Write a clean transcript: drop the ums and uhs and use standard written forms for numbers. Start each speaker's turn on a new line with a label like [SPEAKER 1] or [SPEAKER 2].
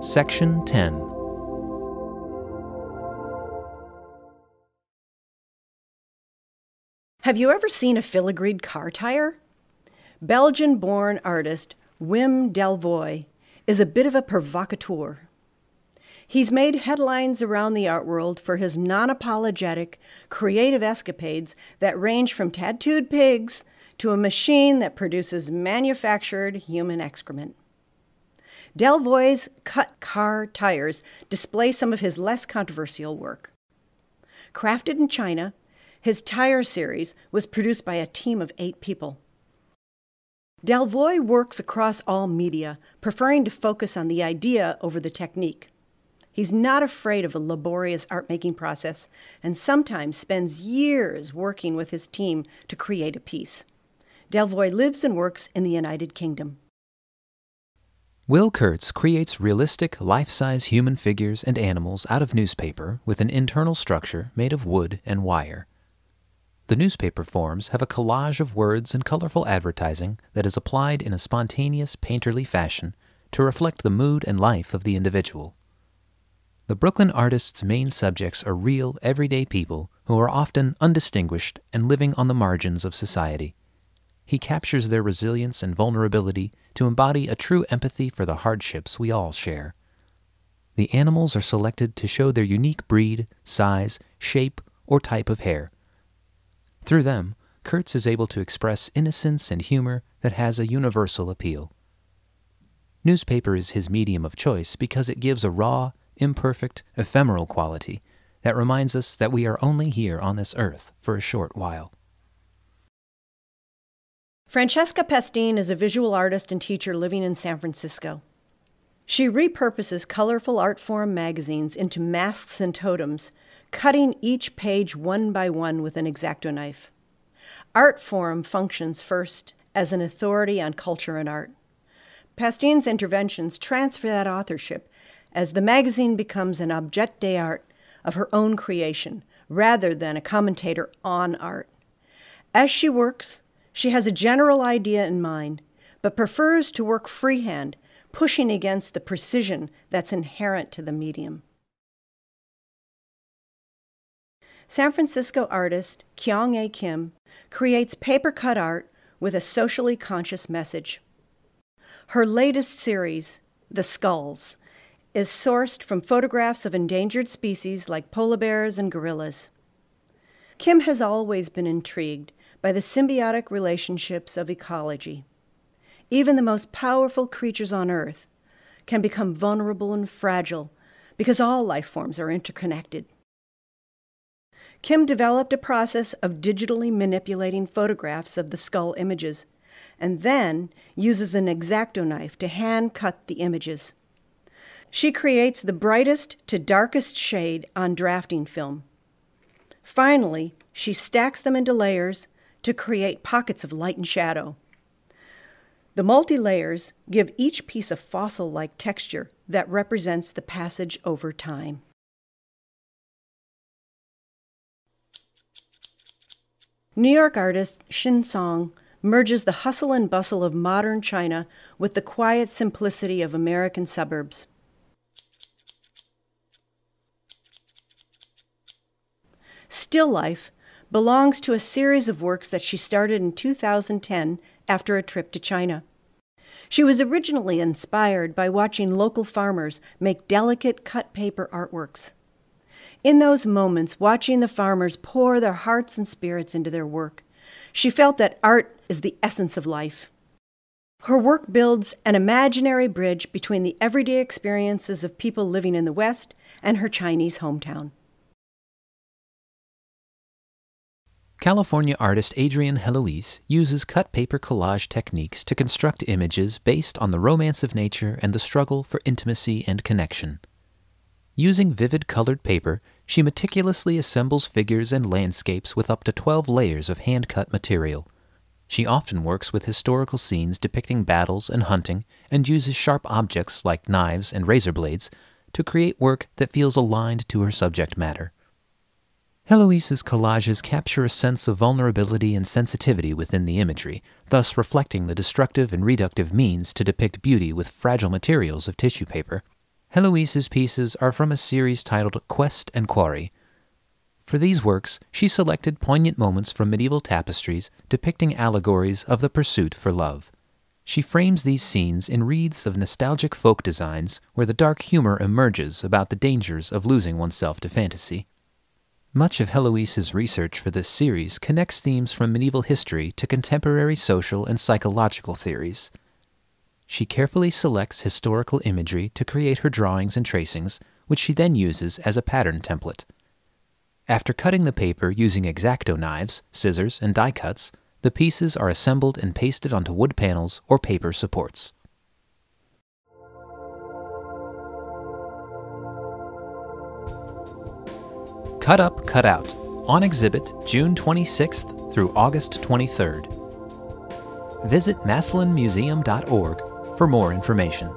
[SPEAKER 1] Section 10.
[SPEAKER 2] Have you ever seen a filigreed car tire? Belgian-born artist Wim Delvoye is a bit of a provocateur. He's made headlines around the art world for his non-apologetic, creative escapades that range from tattooed pigs to a machine that produces manufactured human excrement. Delvoye's cut car tires display some of his less controversial work. Crafted in China, his tire series was produced by a team of 8 people. Delvoye works across all media, preferring to focus on the idea over the technique. He's not afraid of a laborious art-making process and sometimes spends years working with his team to create a piece. Delvoye lives and works in the United Kingdom.
[SPEAKER 1] Will Kurtz creates realistic, life-size human figures and animals out of newspaper with an internal structure made of wood and wire. The newspaper forms have a collage of words and colorful advertising that is applied in a spontaneous, painterly fashion to reflect the mood and life of the individual. The Brooklyn artist's main subjects are real, everyday people who are often undistinguished and living on the margins of society. He captures their resilience and vulnerability to embody a true empathy for the hardships we all share. The animals are selected to show their unique breed, size, shape, or type of hair. Through them, Kurtz is able to express innocence and humor that has a universal appeal. Newspaper is his medium of choice because it gives a raw, imperfect, ephemeral quality that reminds us that we are only here on this earth for a short while.
[SPEAKER 2] Francesca Pastine is a visual artist and teacher living in San Francisco. She repurposes colorful art forum magazines into masks and totems, cutting each page one by one with an X-Acto knife. Art Forum functions first as an authority on culture and art. Pastine's interventions transfer that authorship as the magazine becomes an objet d'art of her own creation, rather than a commentator on art. As she works, she has a general idea in mind, but prefers to work freehand, pushing against the precision that's inherent to the medium. San Francisco artist Kyung-A Kim creates paper-cut art with a socially conscious message. Her latest series, The Skulls, is sourced from photographs of endangered species like polar bears and gorillas. Kim has always been intrigued by the symbiotic relationships of ecology. Even the most powerful creatures on Earth can become vulnerable and fragile because all life forms are interconnected. Kim developed a process of digitally manipulating photographs of the skull images and then uses an X-Acto knife to hand-cut the images. She creates the brightest to darkest shade on drafting film. Finally, she stacks them into layers to create pockets of light and shadow. The multi-layers give each piece a fossil-like texture that represents the passage over time. New York artist Shin Song merges the hustle and bustle of modern China with the quiet simplicity of American suburbs. Still Life belongs to a series of works that she started in 2010 after a trip to China. She was originally inspired by watching local farmers make delicate cut paper artworks. In those moments, watching the farmers pour their hearts and spirits into their work, she felt that art is the essence of life. Her work builds an imaginary bridge between the everyday experiences of people living in the West and her Chinese hometown.
[SPEAKER 1] California artist Adrienne Heloise uses cut paper collage techniques to construct images based on the romance of nature and the struggle for intimacy and connection. Using vivid colored paper, she meticulously assembles figures and landscapes with up to 12 layers of hand-cut material. She often works with historical scenes depicting battles and hunting and uses sharp objects like knives and razor blades to create work that feels aligned to her subject matter. Heloise's collages capture a sense of vulnerability and sensitivity within the imagery, thus reflecting the destructive and reductive means to depict beauty with fragile materials of tissue paper. Heloise's pieces are from a series titled Quest and Quarry. For these works, she selected poignant moments from medieval tapestries depicting allegories of the pursuit for love. She frames these scenes in wreaths of nostalgic folk designs where the dark humor emerges about the dangers of losing oneself to fantasy. Much of Heloise's research for this series connects themes from medieval history to contemporary social and psychological theories. She carefully selects historical imagery to create her drawings and tracings, which she then uses as a pattern template. After cutting the paper using X-Acto knives, scissors, and die cuts, the pieces are assembled and pasted onto wood panels or paper supports. Cut Up, Cut Out, on exhibit June 26th through August 23rd. Visit MassillonMuseum.org for more information.